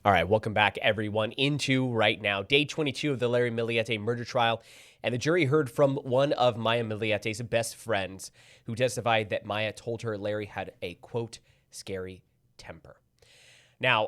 All right, welcome back, everyone, into Right Now, day 22 of the Larry Millete murder trial. And the jury heard from one of Maya Millete's best friends who testified that Maya told her Larry had a, quote, scary temper. Now,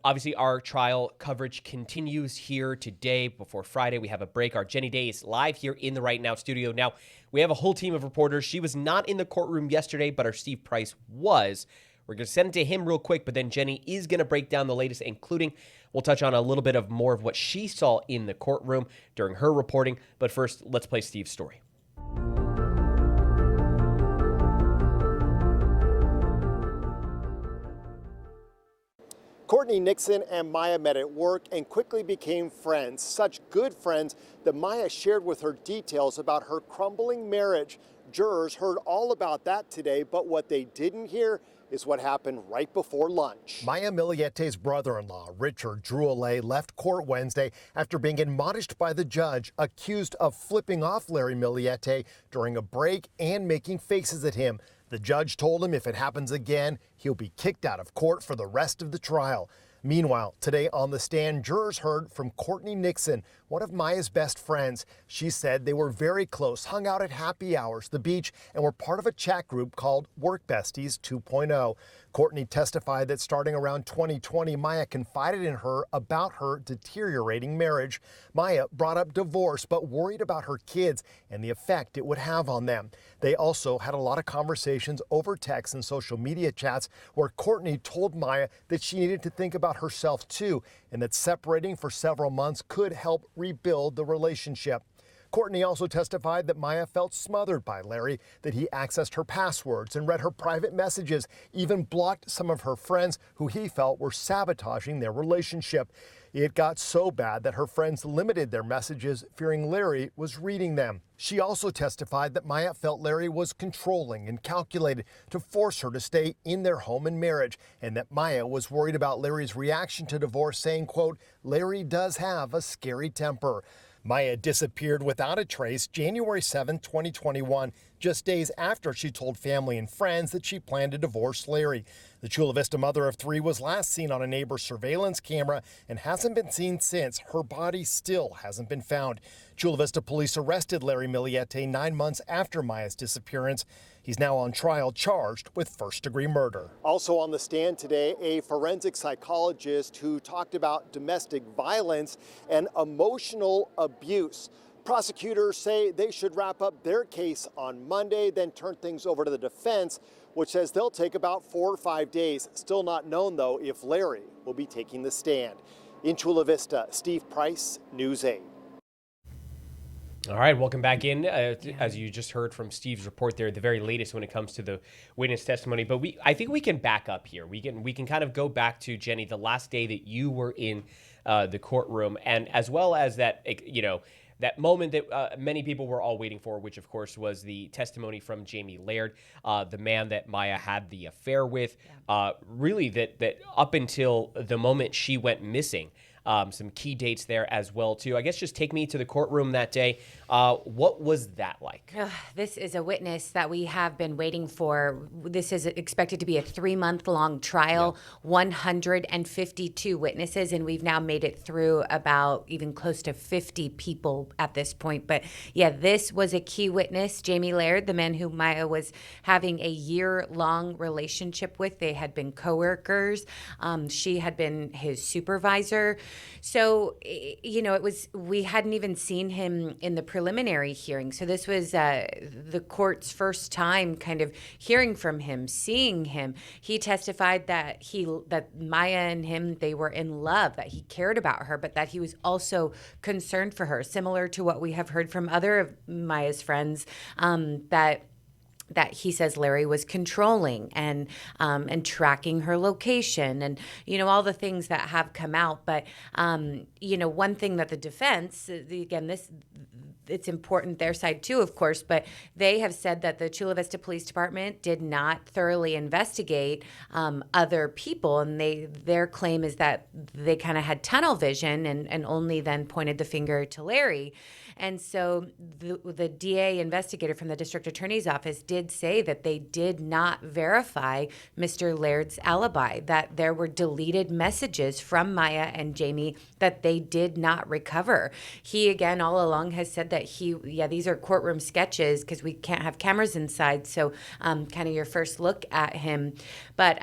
obviously, our trial coverage continues here today. Before Friday, we have a break. Our Jenny Day is live here in the Right Now studio. Now, we have a whole team of reporters. She was not in the courtroom yesterday, but our Steve Price was. We're going to send it to him real quick, but then Jenny is going to break down the latest, including we'll touch on a little bit of more of what she saw in the courtroom during her reporting. But first, let's play Steve's story. Courtney Nixon and Maya met at work and quickly became friends, such good friends that Maya shared with her details about her crumbling marriage. Jurors heard all about that today, but what they didn't hear is what happened right before lunch. Maya Millete's brother-in-law, Richard Droulet, left court Wednesday after being admonished by the judge, accused of flipping off Larry Millete during a break and making faces at him. The judge told him if it happens again, he'll be kicked out of court for the rest of the trial. Meanwhile, today on the stand, jurors heard from Courtney Nixon, one of Maya's best friends. She said they were very close, hung out at happy hours, the beach, and were part of a chat group called Work Besties 2.0. Courtney testified that starting around 2020, Maya confided in her about her deteriorating marriage. Maya brought up divorce, but worried about her kids and the effect it would have on them. They also had a lot of conversations over text and social media chats where Courtney told Maya that she needed to think about herself too, and that separating for several months could help rebuild the relationship. Courtney also testified that Maya felt smothered by Larry, that he accessed her passwords and read her private messages, even blocked some of her friends who he felt were sabotaging their relationship. It got so bad that her friends limited their messages, fearing Larry was reading them. She also testified that Maya felt Larry was controlling and calculated to force her to stay in their home and marriage, and that Maya was worried about Larry's reaction to divorce, saying, quote, Larry does have a scary temper. Maya disappeared without a trace January 7, 2021, just days after she told family and friends that she planned to divorce Larry. The Chula Vista mother of three was last seen on a neighbor's surveillance camera and hasn't been seen since. Her body still hasn't been found. Chula Vista police arrested Larry Millete 9 months after Maya's disappearance. He's now on trial charged with first-degree murder. Also on the stand today, a forensic psychologist who talked about domestic violence and emotional abuse. Prosecutors say they should wrap up their case on Monday, then turn things over to the defense, which says they'll take about 4 or 5 days. Still not known, though, if Larry will be taking the stand. In Chula Vista, Steve Price, News 8. All right, welcome back in. As you just heard from Steve's report there, the very latest when it comes to the witness testimony. But I think we can back up here. We can kind of go back to, Jenny, the last day that you were in the courtroom, and as well as that, that moment that many people were all waiting for, which of course was the testimony from Jamie Laird, the man that Maya had the affair with. Really, that up until the moment she went missing. Some key dates there as well, too. I guess just take me to the courtroom that day. What was that like? This is a witness that we have been waiting for. This is expected to be a 3-month-long trial, 152 witnesses, and we've now made it through about even close to 50 people at this point. But yeah, this was a key witness, Jamie Laird, the man who Maya was having a year-long relationship with. They had been coworkers. She had been his supervisor. So, we hadn't even seen him in the preliminary hearing. So this was the court's first time kind of hearing from him, seeing him. He testified that Maya and him, they were in love, that he cared about her, but that he was also concerned for her, similar to what we have heard from other of Maya's friends, that he says Larry was controlling and tracking her location and, all the things that have come out. But, one thing that the defense, it's important their side too, of course, but they have said that the Chula Vista Police Department did not thoroughly investigate other people, and their claim is that they kind of had tunnel vision and only then pointed the finger to Larry. And so the DA investigator from the district attorney's office did say that they did not verify Mr. Laird's alibi, that there were deleted messages from Maya and Jamie that they did not recover. He, again, all along has said that these are courtroom sketches because we can't have cameras inside, so kind of your first look at him. But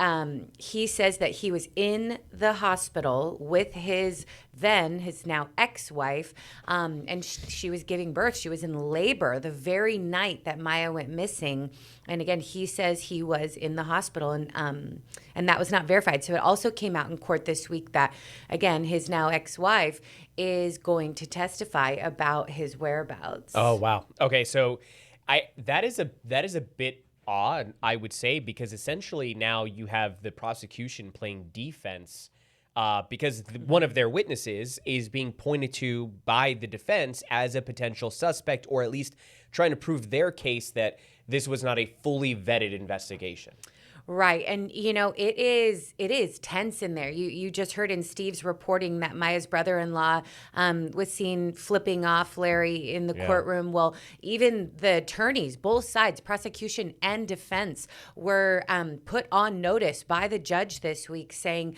he says that he was in the hospital with his now ex-wife, and she was giving birth. She was in labor the very night that Maya went missing. And again, he says he was in the hospital, and that was not verified. So it also came out in court this week that, again, his now ex-wife is going to testify about his whereabouts. Oh, wow. Okay, so that is a bit odd, I would say, because essentially now you have the prosecution playing defense. Because one of their witnesses is being pointed to by the defense as a potential suspect, or at least trying to prove their case that this was not a fully vetted investigation. Right. And, it is tense in there. You just heard in Steve's reporting that Maya's brother-in-law was seen flipping off Larry in the courtroom. Well, even the attorneys, both sides, prosecution and defense, were put on notice by the judge this week saying,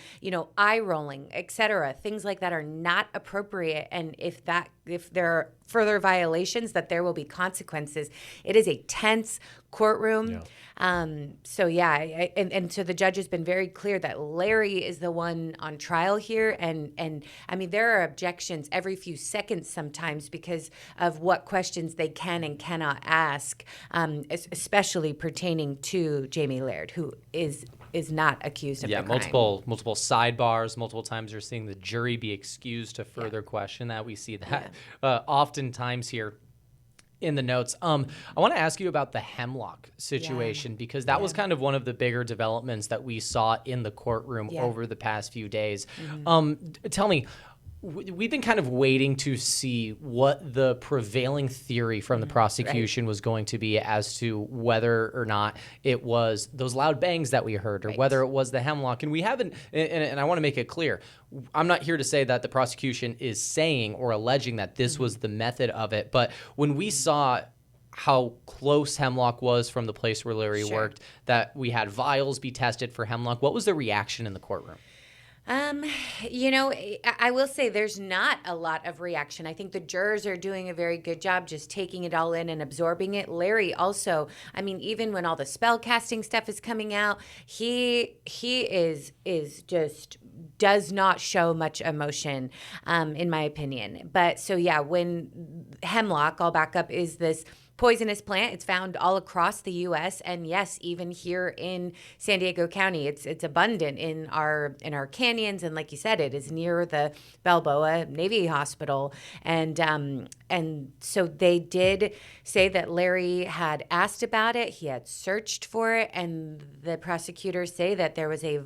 eye rolling, et cetera, things like that are not appropriate. And if there are further violations, that there will be consequences. It is a tense courtroom. Yeah. So the judge has been very clear that Larry is the one on trial here. And I mean, there are objections every few seconds sometimes because of what questions they can and cannot ask, especially pertaining to Jamie Laird, who is not accused of the crime. multiple sidebars. Multiple times you're seeing the jury be excused to further question that. We see that oftentimes here in the notes. I want to ask you about the Hemlock situation because that was kind of one of the bigger developments that we saw in the courtroom over the past few days. Tell me, we've been kind of waiting to see what the prevailing theory from the prosecution was going to be as to whether or not it was those loud bangs that we heard or whether it was the Hemlock. And we haven't, and I want to make it clear, I'm not here to say that the prosecution is saying or alleging that this was the method of it. But when we saw how close Hemlock was from the place where Larry worked, that we had vials be tested for Hemlock, what was the reaction in the courtroom? I will say there's not a lot of reaction. I think the jurors are doing a very good job just taking it all in and absorbing it. Larry also, I mean, even when all the spell casting stuff is coming out, he is just does not show much emotion, in my opinion. But so when Hemlock, I'll back up, is this poisonous plant. It's found all across the U.S. and yes, even here in San Diego County, it's abundant in our canyons. And like you said, it is near the Balboa Navy Hospital. And so they did say that Larry had asked about it. He had searched for it. And the prosecutors say that there was a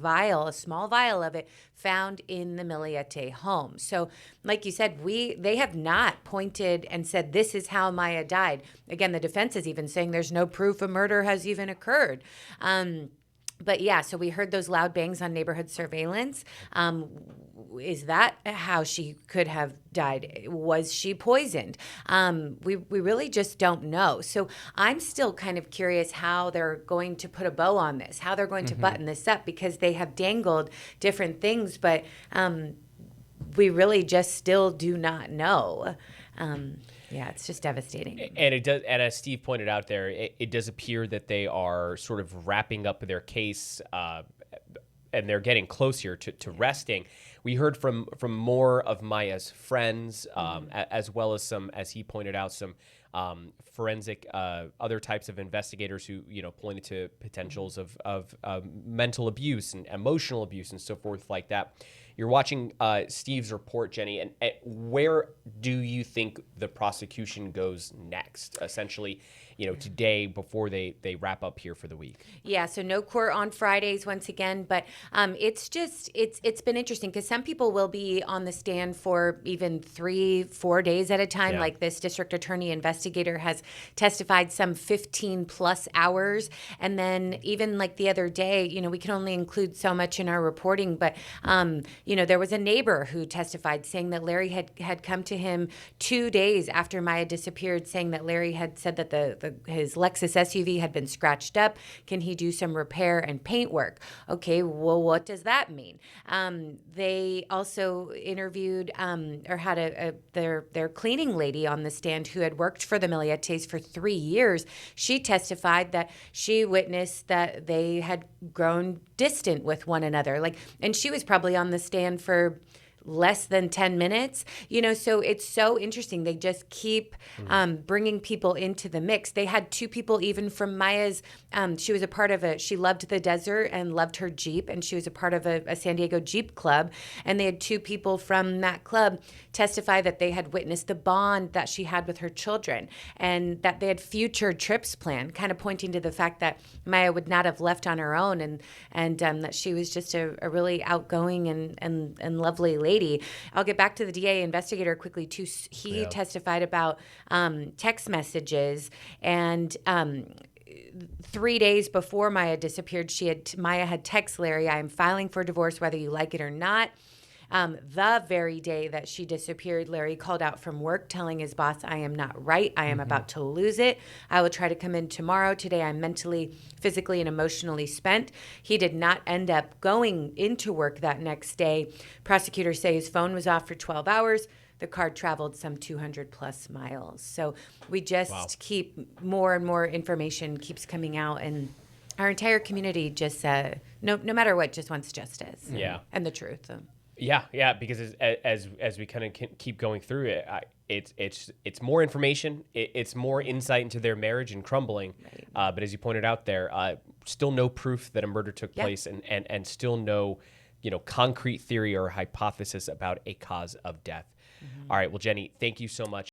small vial of it found in the Millete home. So like you said, they have not pointed and said, this is how Maya died. Again, the defense is even saying there's no proof a murder has even occurred. But so we heard those loud bangs on neighborhood surveillance. Is that how she could have died? Was she poisoned? We really just don't know. So I'm still kind of curious how they're going to put a bow on this, how they're going to button this up, because they have dangled different things, but we really just still do not know. It's just devastating. And it does, and as Steve pointed out there, it does appear that they are sort of wrapping up their case, and they're getting closer to resting. We heard from more of Maya's friends, as well as some, as he pointed out, some forensic other types of investigators who pointed to potentials of mental abuse and emotional abuse and so forth like that. You're watching Steve's report, Jenny, and where do you think the prosecution goes next? Essentially, today before they wrap up here for the week. Yeah, so no court on Fridays once again, but it's been interesting because some people will be on the stand for even 3-4 days at a time. Yeah. Like this district attorney investigator has testified some 15 plus hours, and then even like the other day, we can only include so much in our reporting, but there was a neighbor who testified saying that Larry had come to him 2 days after Maya disappeared, saying that Larry had said that his Lexus SUV had been scratched up. Can he do some repair and paint work? Okay, well, what does that mean? They also interviewed or had their cleaning lady on the stand who had worked for the Millietes for 3 years. She testified that she witnessed that they had grown distant with one another. And she was probably on the stand for less than 10 minutes, so it's so interesting. They just keep bringing people into the mix. They had 2 people even from Maya's, she was a part of she loved the desert and loved her Jeep, and she was a part of a San Diego Jeep club, and they had 2 people from that club testify that they had witnessed the bond that she had with her children, and that they had future trips planned, kind of pointing to the fact that Maya would not have left on her own, and that she was just a really outgoing and lovely lady. I'll get back to the DA investigator quickly too. He testified about text messages, and 3 days before Maya disappeared, Maya had texted Larry, "I am filing for divorce whether you like it or not." The very day that she disappeared, Larry called out from work telling his boss, "I am not right. I am about to lose it. I will try to come in tomorrow. Today I'm mentally, physically, and emotionally spent." He did not end up going into work that next day. Prosecutors say his phone was off for 12 hours. The car traveled some 200 plus miles. So we just keep more and more information keeps coming out, and our entire community just, no matter what, just wants justice. Yeah. And the truth. Yeah, because as we kind of keep going through it, it's more information, it's more insight into their marriage and crumbling. Right. But as you pointed out there, still no proof that a murder took place, and still no concrete theory or hypothesis about a cause of death. All right, well, Jenny, thank you so much.